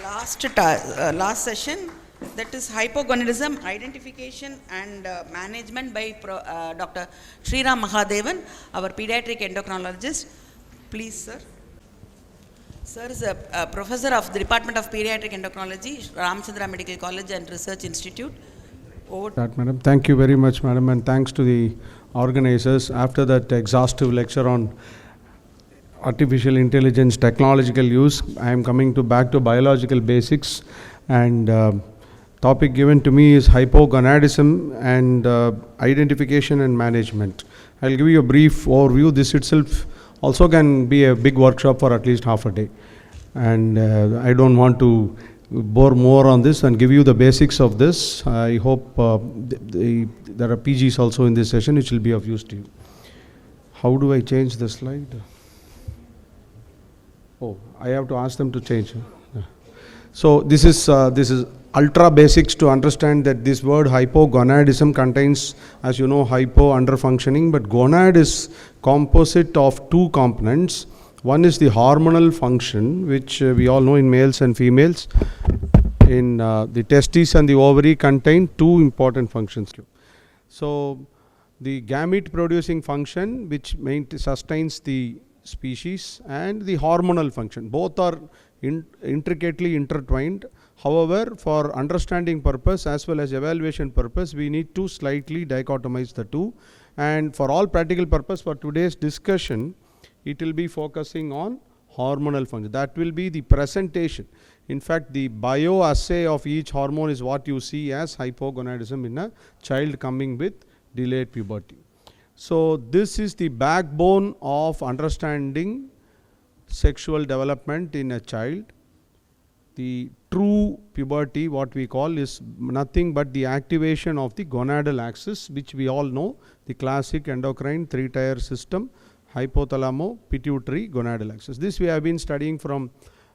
last session, that is Hypogonadism, identification and management by Dr. Shriraam Mahadevan, our pediatric endocrinologist. Please, sir. Sir is a professor of the Department of Pediatric Endocrinology, Ramchandra Medical College and Research Institute. Over that, madam. Thank you very much, madam, and thanks to the organizers. After that exhaustive lecture on artificial intelligence technological use, I am coming back to biological basics, and topic given to me is hypogonadism and identification and management. I'll give you a brief overview. This itself also can be a big workshop for at least half a day, and I don't want to bore more on this and give you the basics of this. I hope there are PGs also in this session which will be of use to you. How do I change the slide? Oh, I have to ask them to change. So this is ultra basics to understand that this word hypogonadism contains, as you know, hypo under functioning, but gonad is composite of two components. One is the hormonal function, which we all know in males and females. In the testes and the ovary contain two important functions. So the gamete producing function, which sustains the species, and the hormonal function, both are intricately intertwined. However, for understanding purpose as well as evaluation purpose, we need to slightly dichotomize the two, and for all practical purpose for today's discussion, it will be focusing on hormonal function. That will be the presentation. In fact, the bioassay of each hormone is what you see as hypogonadism in a child coming with delayed puberty. So this is the backbone of understanding sexual development in a child. The true puberty, what we call, is nothing but the activation of the gonadal axis, which we all know, the classic endocrine three-tier system, hypothalamo, pituitary, gonadal axis. This we have been studying from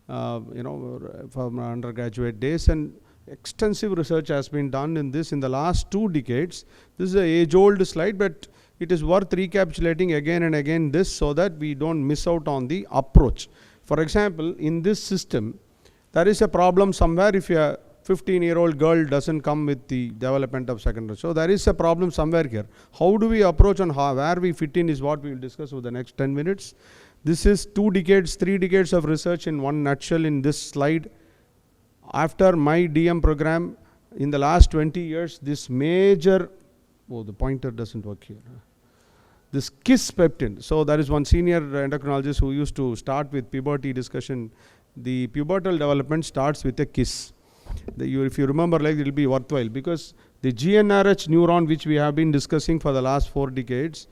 from undergraduate days, and extensive research has been done in this in the last 2 decades. This is an age-old slide, but it is worth recapitulating again and again this, so that we don't miss out on the approach. For example, in this system, there is a problem somewhere if a 15-year-old girl doesn't come with the development of secondary. So there is a problem somewhere here. How do we approach and where we fit in is what we will discuss over the next 10 minutes. This is 2 decades, 3 decades of research in one nutshell in this slide. After my DM program, in the last 20 years, this major, the pointer doesn't work here. This kiss peptide. So there is one senior endocrinologist who used to start with puberty discussion. The pubertal development starts with a kiss. If you remember, it will be worthwhile, because the GnRH neuron, which we have been discussing for the last 4 decades,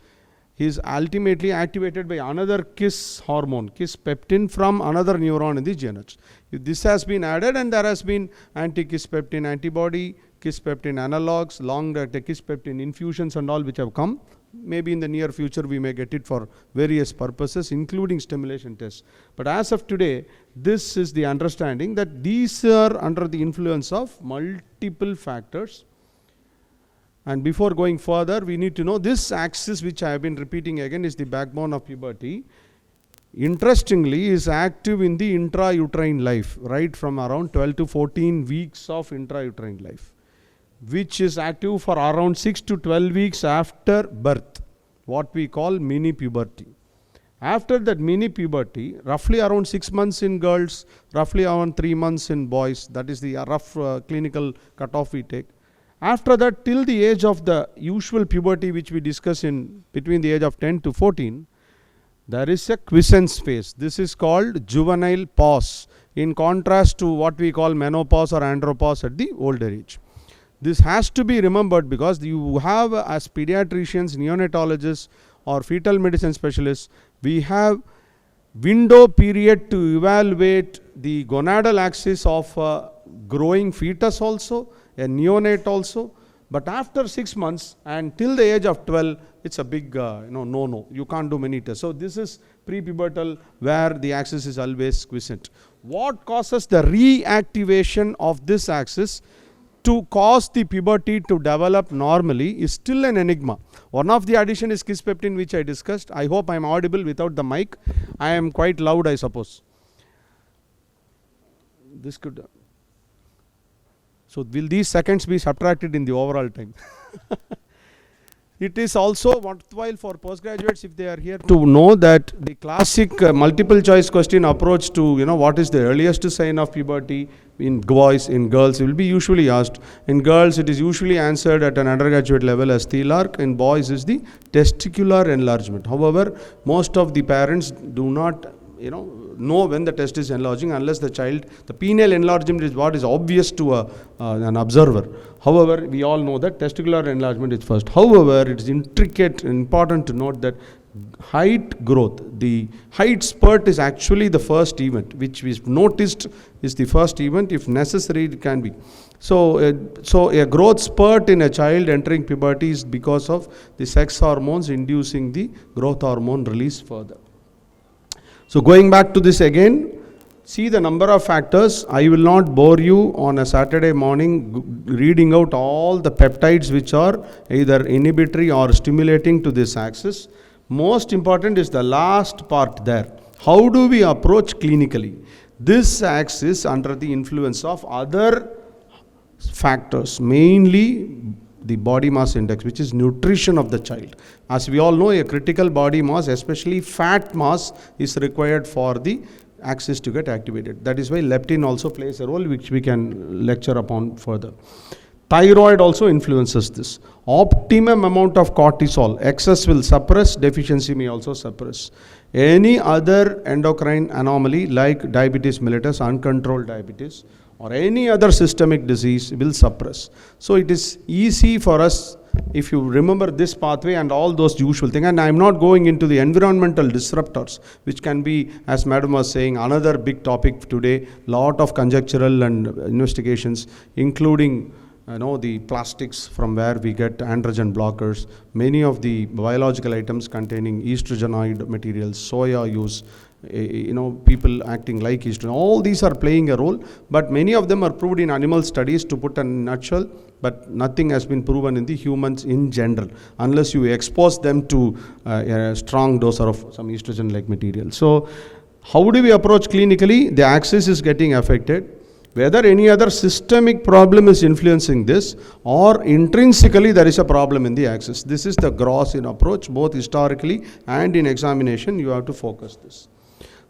is ultimately activated by another kiss hormone, kiss peptide, from another neuron in the GnRH. If this has been added, and there has been anti-kiss peptide antibody, kiss peptide analogs, long-acting kiss peptide infusions and all which have come. Maybe in the near future we may get it for various purposes, including stimulation tests. But as of today, this is the understanding that these are under the influence of multiple factors. And before going further, we need to know this axis, which I have been repeating again, is the backbone of puberty. Interestingly, is active in the intrauterine life, right from around 12 to 14 weeks of intrauterine life, which is active for around 6 to 12 weeks after birth, what we call mini puberty. After that mini puberty, roughly around 6 months in girls, roughly around 3 months in boys, that is the rough clinical cutoff we take. After that, till the age of the usual puberty, which we discuss in between the age of 10 to 14, there is a quiescence phase. This is called juvenile pause, in contrast to what we call menopause or andropause at the older age. This has to be remembered because you have, as pediatricians, neonatologists or fetal medicine specialists, we have window period to evaluate the gonadal axis of a growing fetus also, a neonate also. But after 6 months and till the age of 12, it's a big no. You can't do many tests. So this is prepubertal, where the axis is always quiescent. What causes the reactivation of this axis to cause the puberty to develop normally is still an enigma. One of the addition is kiss peptide, which I discussed. I hope I am audible without the mic. I am quite loud, I suppose. this could, so will these seconds be subtracted in the overall time? It is also worthwhile for postgraduates, if they are here, to know that the classic multiple choice question approach to, what is the earliest sign of puberty in boys, in girls, will be usually asked. In girls, it is usually answered at an undergraduate level as thelarch. In boys is the testicular enlargement. However, most of the parents do not know when the test is enlarging unless the penile enlargement is what is obvious to an observer. However, we all know that testicular enlargement is first. However, it is intricate and important to note that height growth, the height spurt is actually the first event, which we've noticed is the first event. If necessary, it can be. So a growth spurt in a child entering puberty is because of the sex hormones inducing the growth hormone release further. So going back to this again, see the number of factors. I will not bore you on a Saturday morning reading out all the peptides which are either inhibitory or stimulating to this axis. Most important is the last part there. How do we approach clinically? This axis under the influence of other factors, mainly the body mass index, which is nutrition of the child. As we all know, a critical body mass, especially fat mass, is required for the axis to get activated. That is why leptin also plays a role, which we can lecture upon further. Thyroid also influences this. Optimum amount of cortisol, excess will suppress, deficiency may also suppress. Any other endocrine anomaly like diabetes mellitus, uncontrolled diabetes, or any other systemic disease will suppress. So it is easy for us, if you remember this pathway and all those usual things, and I am not going into the environmental disruptors, which can be, as Madam was saying, another big topic today, lot of conjectural and investigations, including the plastics from where we get androgen blockers, many of the biological items containing estrogenoid materials, soya use, people acting like estrogen. All these are playing a role, but many of them are proved in animal studies, to put in a nutshell, but nothing has been proven in the humans in general, unless you expose them to a strong dose of some estrogen-like material. So how do we approach clinically? The axis is getting affected. Whether any other systemic problem is influencing this, or intrinsically there is a problem in the axis. This is the gross in approach, both historically and in examination, you have to focus this.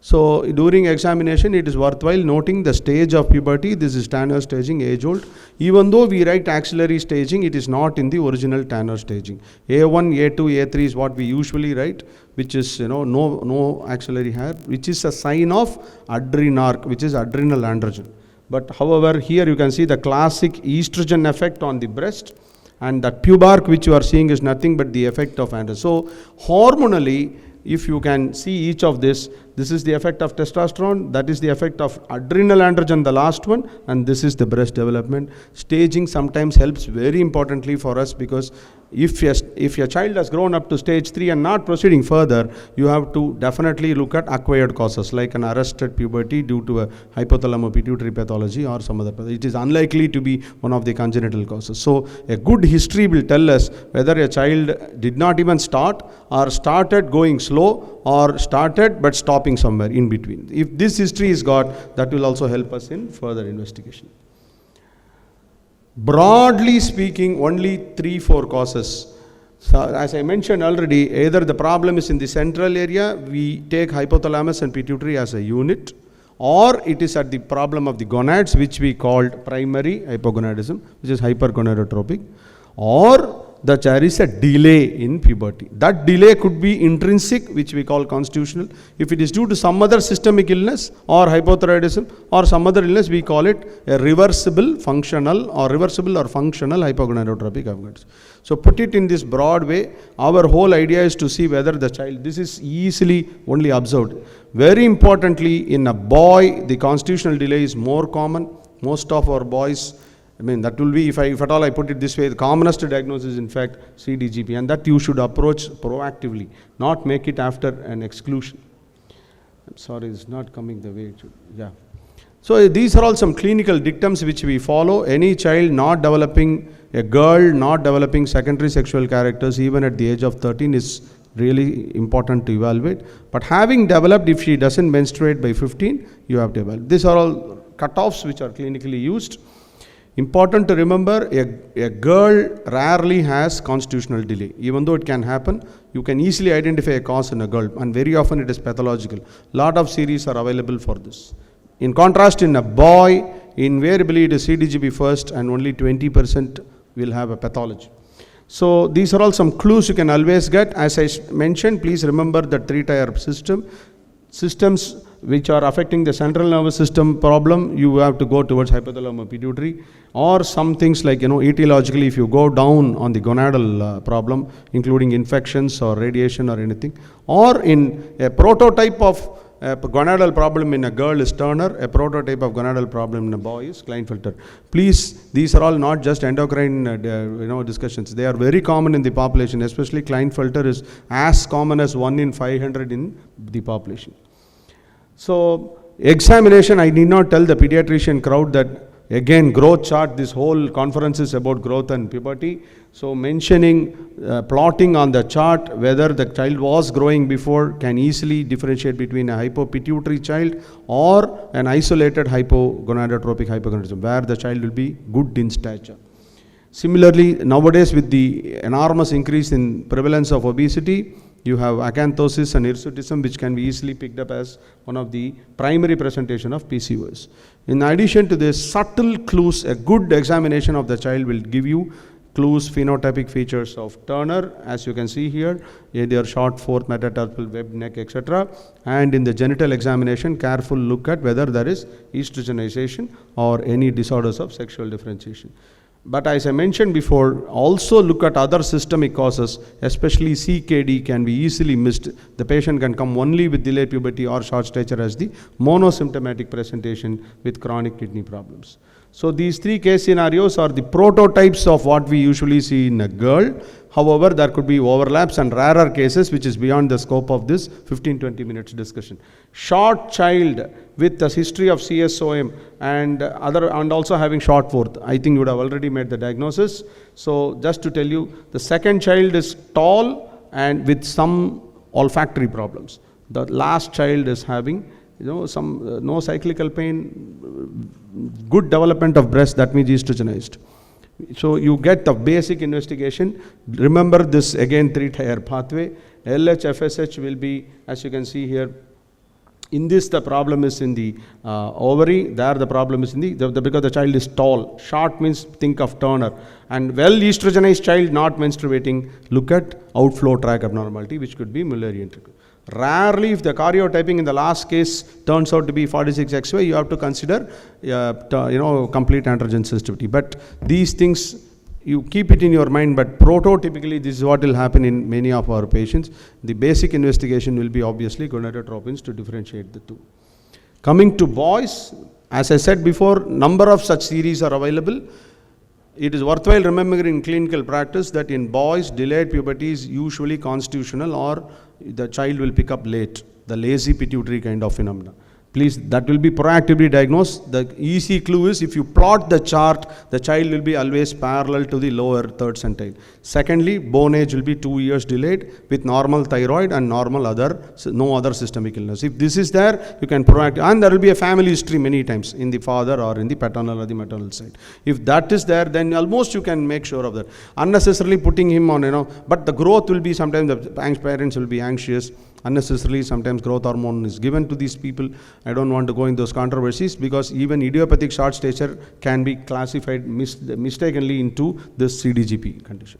So during examination, it is worthwhile noting the stage of puberty. This is Tanner staging, age old. Even though we write axillary staging, it is not in the original Tanner staging. A1, A2, A3 is what we usually write, which is no axillary hair, which is a sign of adrenarche, which is adrenal androgen. But however, here you can see the classic estrogen effect on the breast, and that pubarch which you are seeing is nothing but the effect of androgen. So hormonally, if you can see each of this is the effect of testosterone, that is the effect of adrenal androgen, the last one, and this is the breast development. Staging sometimes helps very importantly for us, because if your child has grown up to stage 3 and not proceeding further, you have to definitely look at acquired causes like an arrested puberty due to a hypothalamo-pituitary pathology or some other pathology. It is unlikely to be one of the congenital causes. So a good history will tell us whether a child did not even start, or started going slow, or started but stopping somewhere in between. If this history is got, that will also help us in further investigation. Broadly speaking, only 3-4 causes. So as I mentioned already, either the problem is in the central area, we take hypothalamus and pituitary as a unit, or it is at the problem of the gonads, which we called primary hypogonadism, which is hypergonadotropic, or that there is a delay in puberty. That delay could be intrinsic, which we call constitutional. If it is due to some other systemic illness or hypothyroidism or some other illness, we call it a reversible functional hypogonadotropic hypogonadism. So put it in this broad way. Our whole idea is to see whether the child, this is easily only observed. Very importantly, in a boy, the constitutional delay is more common. Most of our boys, that will be, if at all I put it this way, the commonest diagnosis is in fact CDGP, and that you should approach proactively, not make it after an exclusion. I'm sorry, it's not coming the way it should. Yeah. So these are all some clinical dictums which we follow. Any child not developing, a girl not developing secondary sexual characters even at the age of 13 is really important to evaluate. But having developed, if she doesn't menstruate by 15, you have to evaluate. These are all cutoffs which are clinically used. Important to remember, a girl rarely has constitutional delay. Even though it can happen, you can easily identify a cause in a girl, and very often it is pathological. Lot of series are available for this. In contrast, in a boy, invariably it is CDGB first, and only 20% will have a pathology. So these are all some clues you can always get. As I mentioned, please remember the 3-tier system. Systems which are affecting the central nervous system problem, you have to go towards hypothalamo pituitary, or some things like, etiologically, if you go down on the gonadal problem, including infections or radiation or anything, or in a prototype of a gonadal problem in a girl is Turner, a prototype of gonadal problem in a boy is Klinefelter. Please, these are all not just endocrine discussions. They are very common in the population, especially Klinefelter is as common as 1 in 500 in the population. So, examination, I need not tell the pediatrician crowd that, again, growth chart, this whole conference is about growth and puberty. So, mentioning, plotting on the chart whether the child was growing before can easily differentiate between a hypopituitary child or an isolated hypogonadotropic hypogonadism, where the child will be good in stature. Similarly, nowadays with the enormous increase in prevalence of obesity, you have acanthosis and hirsutism, which can be easily picked up as one of the primary presentation of PCOS. In addition to this, subtle clues, a good examination of the child will give you clues, phenotypic features of Turner, as you can see here, either short fourth, metatarpal, web neck, etc. And in the genital examination, careful look at whether there is estrogenization or any disorders of sexual differentiation. But as I mentioned before, also look at other systemic causes, especially CKD can be easily missed. The patient can come only with delayed puberty or short stature as the monosymptomatic presentation with chronic kidney problems. So these 3 case scenarios are the prototypes of what we usually see in a girl. However, there could be overlaps and rarer cases which is beyond the scope of this 15-20 minutes discussion. Short child with a history of CSOM and also having short fourth. I think you would have already made the diagnosis. So just to tell you, the second child is tall and with some olfactory problems. The last child is having some no cyclical pain, good development of breast, that means estrogenized. So you get the basic investigation. Remember this again 3-tier pathway. LH, FSH will be, as you can see here, in this the problem is in the ovary, there the problem is in the because the child is tall. Short means think of Turner. And well estrogenized child not menstruating, look at outflow tract abnormality, which could be Mullerian trichome. Rarely, if the karyotyping in the last case turns out to be 46XY, you have to consider complete androgen sensitivity. But these things, you keep it in your mind, but prototypically this is what will happen in many of our patients. The basic investigation will be obviously gonadotropins to differentiate the two. Coming to boys, as I said before, number of such series are available. It is worthwhile remembering in clinical practice that in boys, delayed puberty is usually constitutional, or the child will pick up late, the lazy pituitary kind of phenomena. Please, that will be proactively diagnosed. The easy clue is if you plot the chart, the child will be always parallel to the lower third centile. Secondly, bone age will be 2 years delayed with normal thyroid and normal no other systemic illness. If this is there, you can proactively, and there will be a family history many times in the father or in the paternal or the maternal side. If that is there, then almost you can make sure of that. Unnecessarily putting him on, but the growth will be, sometimes the parents will be anxious. Unnecessarily, sometimes growth hormone is given to these people. I don't want to go into those controversies, because even idiopathic short stature can be classified mistakenly into this CDGP condition.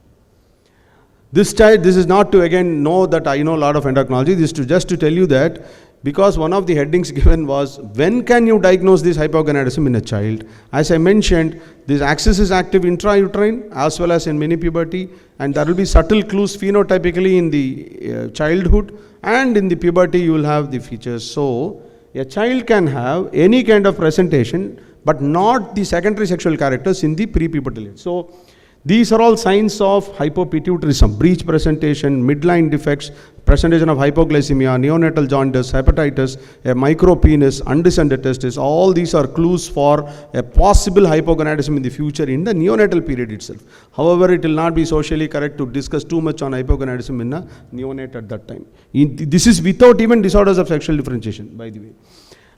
This is not to again know that I know a lot of endocrinology. This is just to tell you that, because one of the headings given was, when can you diagnose this hypogonadism in a child? As I mentioned, this axis is active intrauterine as well as in mini puberty, and there will be subtle clues phenotypically in the childhood, and in the puberty you will have the features. So a child can have any kind of presentation, but not the secondary sexual characters in the prepubertal age. So these are all signs of hypopituitarism: breech presentation, midline defects, presentation of hypoglycemia, neonatal jaundice, hepatitis, a micropenis, undescended testis. All these are clues for a possible hypogonadism in the future in the neonatal period itself. However, it will not be socially correct to discuss too much on hypogonadism in a neonate at that time. This is without even disorders of sexual differentiation, by the way.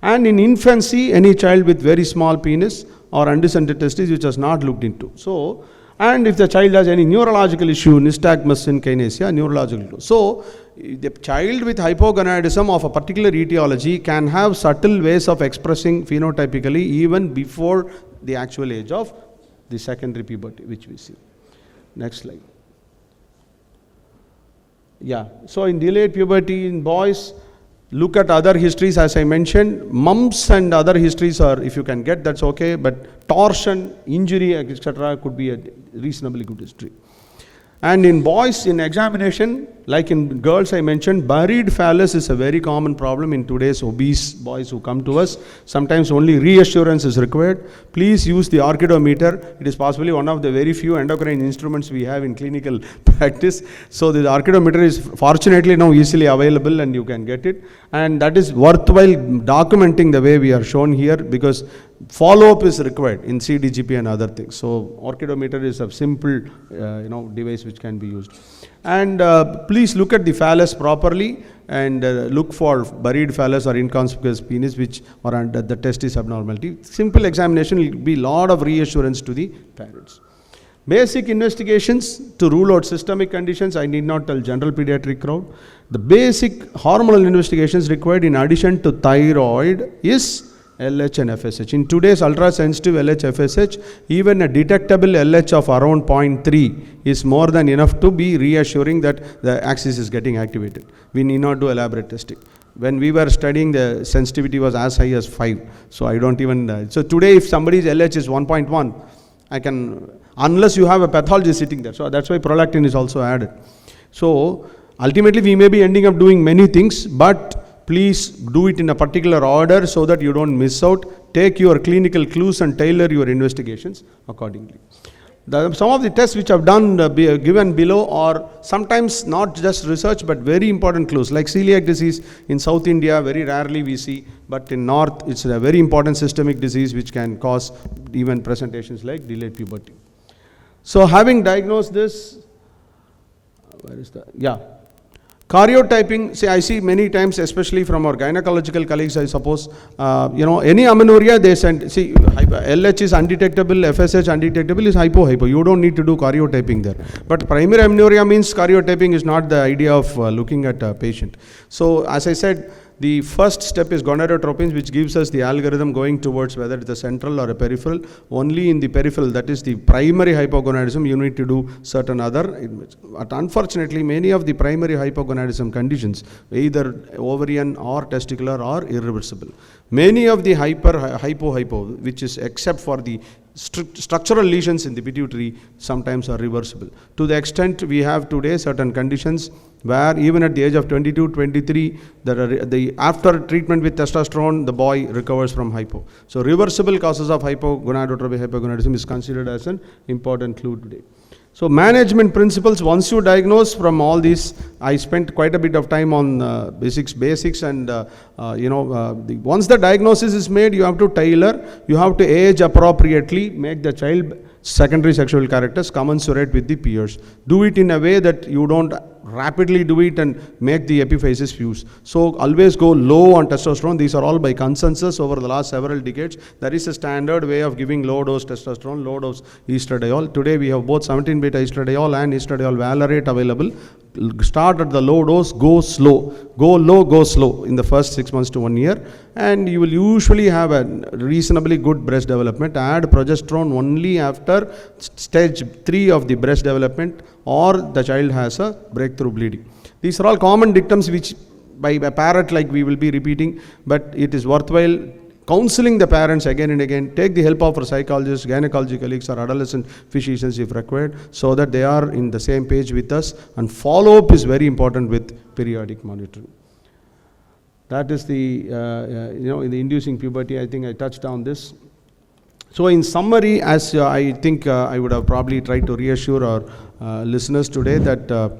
And in infancy, any child with very small penis or undescended testes which was not looked into. So, and if the child has any neurological issue, nystagmus synchynesia, neurological. So, the child with hypogonadism of a particular etiology can have subtle ways of expressing phenotypically even before the actual age of the secondary puberty, which we see. Next slide. Yeah, so in delayed puberty in boys, look at other histories as I mentioned. Mumps and other histories are, if you can get, that's okay, but torsion, injury, etc. could be a reasonably good history. And in boys, in examination, like in girls I mentioned, buried phallus is a very common problem in today's obese boys who come to us. Sometimes only reassurance is required. Please use the orchidometer. It is possibly one of the very few endocrine instruments we have in clinical practice. So the orchidometer is fortunately now easily available and you can get it. And that is worthwhile documenting the way we are shown here, because follow-up is required in CDGP and other things. So orchidometer is a simple device which can be used. And please look at the phallus properly and look for buried phallus or inconspicuous penis which are under the testis abnormality. Simple examination will be a lot of reassurance to the parents. Basic investigations to rule out systemic conditions, I need not tell general pediatric crowd. The basic hormonal investigations required in addition to thyroid is LH and FSH. In today's ultra-sensitive LH, FSH, even a detectable LH of around 0.3 is more than enough to be reassuring that the axis is getting activated. We need not do elaborate testing. When we were studying, the sensitivity was as high as 5. So I don't even, so today if somebody's LH is 1.1, I can, unless you have a pathology sitting there. So that's why prolactin is also added. So ultimately we may be ending up doing many things, but please do it in a particular order so that you don't miss out. Take your clinical clues and tailor your investigations accordingly. Some of the tests which I've done given below are sometimes not just research but very important clues, like celiac disease in South India very rarely we see, but in North it's a very important systemic disease which can cause even presentations like delayed puberty. So having diagnosed this, where is that? Yeah. Karyotyping, see, I see many times, especially from our gynecological colleagues, I suppose, any amenorrhea they send, see, LH is undetectable, FSH undetectable is hypo. You don't need to do karyotyping there. But primary amenorrhea means karyotyping is not the idea of looking at a patient. So, as I said, the first step is gonadotropins, which gives us the algorithm going towards whether it's a central or a peripheral. Only in the peripheral, that is the primary hypogonadism, you need to do certain other. But unfortunately, many of the primary hypogonadism conditions, either ovarian or testicular, are irreversible. Many of the hypo, which is except for the structural lesions in the pituitary, sometimes are reversible. To the extent we have today certain conditions where even at the age of 22, 23, after treatment with testosterone, the boy recovers from hypo. So reversible causes of hypogonadism is considered as an important clue today. So management principles, once you diagnose from all these, I spent quite a bit of time on basics and once the diagnosis is made, you have to tailor, you have to age appropriately, make the child secondary sexual characters commensurate with the peers. Do it in a way that you don't rapidly do it and make the epiphysis fuse. So always go low on testosterone. These are all by consensus over the last several decades. There is a standard way of giving low dose testosterone, low dose estradiol. Today we have both 17-beta estradiol and estradiol valerate available. Start at the low dose, go slow. Go low, go slow in the first 6 months to 1 year, and you will usually have a reasonably good breast development. Add progesterone only after stage 3 of the breast development or the child has a breakthrough bleeding. These are all common dictums which by a parrot like we will be repeating, but it is worthwhile counseling the parents again and again. Take the help of our psychologists, gynecology colleagues or adolescent physicians if required, so that they are in the same page with us, and follow-up is very important with periodic monitoring. That is the, in the inducing puberty, I think I touched on this. So in summary, as I think I would have probably tried to reassure our listeners today that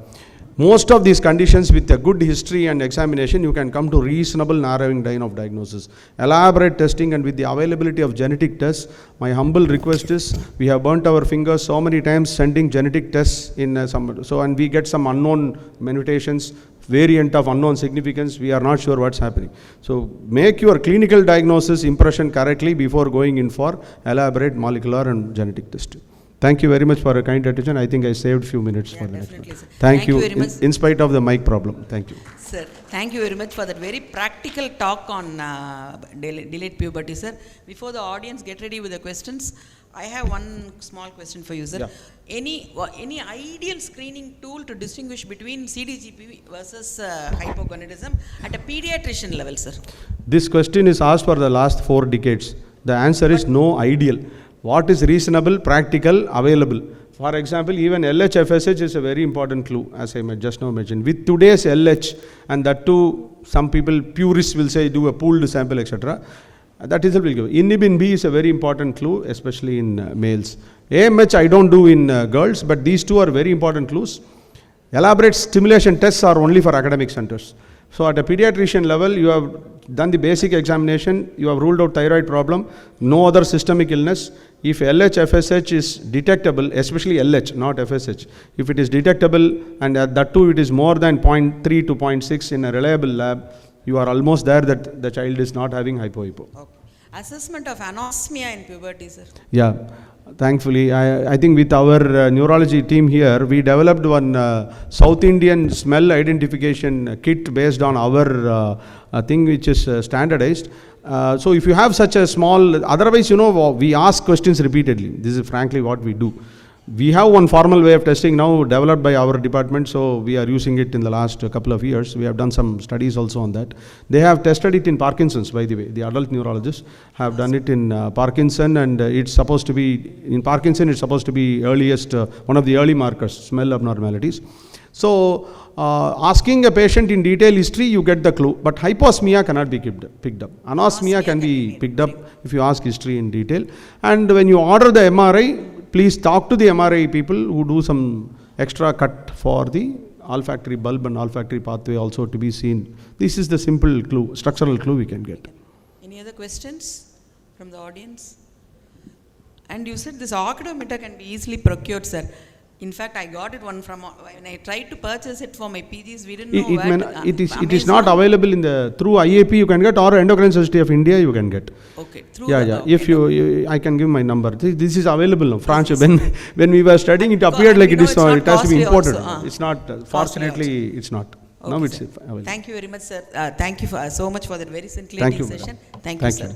Most of these conditions with a good history and examination, you can come to reasonable narrowing down of diagnosis. Elaborate testing and with the availability of genetic tests, my humble request is, we have burnt our fingers so many times sending genetic tests in and we get some unknown mutations, variant of unknown significance, we are not sure what's happening. So make your clinical diagnosis impression correctly before going in for elaborate molecular and genetic testing. Thank you very much for your kind attention. I think I saved few minutes for the next one. Sir. Thank you very much. In spite of the mic problem. Thank you. Sir, thank you very much for that very practical talk on delayed puberty, sir. Before the audience get ready with the questions, I have one small question for you, sir. Yeah. Any ideal screening tool to distinguish between CDGP versus hypogonadism at a pediatrician level, sir? This question is asked for the last 4 decades. The answer is no ideal. What is reasonable, practical, available? For example, even LH-FSH is a very important clue, as I just now mentioned. With today's LH, and that too, some people, purists will say, do a pooled sample, etc. That is a will give. Inhibin B is a very important clue, especially in males. AMH I don't do in girls, but these two are very important clues. Elaborate stimulation tests are only for academic centers. So at a pediatrician level, you have done the basic examination, you have ruled out thyroid problem, no other systemic illness. If LH, FSH is detectable, especially LH, not FSH, if it is detectable and that too it is more than 0.3 to 0.6 in a reliable lab, you are almost there that the child is not having hypo. Okay. Assessment of anosmia in puberty, sir. Yeah. Thankfully, I think with our neurology team here, we developed one South Indian smell identification kit based on our thing which is standardized. So if you have such a small, otherwise, we ask questions repeatedly. This is frankly what we do. We have one formal way of testing now developed by our department, so we are using it in the last couple of years. We have done some studies also on that. They have tested it in Parkinson's, by the way. The adult neurologists have done it in Parkinson, and it's supposed to be, in Parkinson, it's supposed to be earliest, one of the early markers, smell abnormalities. So, asking a patient in detail history, you get the clue, but hyposmia cannot be picked up. Anosmia can be picked up if you ask history in detail. And when you order the MRI, please talk to the MRI people who do some extra cut for the olfactory bulb and olfactory pathway also to be seen. This is the simple clue, structural clue we can get. Any other questions from the audience? And you said this oxidometer can be easily procured, sir. In fact, I got it one from, when I tried to purchase it for my PGs, we didn't know it is not available in the, through IAP you can get, or Endocrine Society of India you can get. Okay. Through If I can give my number. This is available now. France, when we were studying, it appeared like it has to be imported. It's not, fortunately, it's not. Okay, now it's sir. available. Thank you very much, sir. Thank you so much for that very scintillating session. Thank you, sir.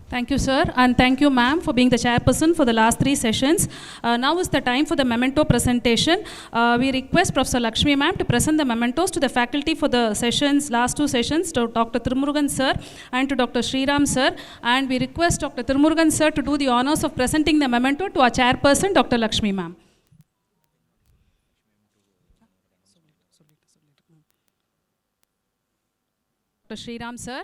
Thank you, sir, and thank you, ma'am, for being the chairperson for the last 3 sessions. Now is the time for the memento presentation. We request Professor Lakshmi, ma'am, to present the mementos to the faculty for the sessions, last 2 sessions, to Dr. Thirumurugan, sir, and to Dr. Shriraam, sir. And we request Dr. Thirumurugan, sir, to do the honors of presenting the memento to our chairperson, Dr. Lakshmi, ma'am. Dr. Shriraam, sir.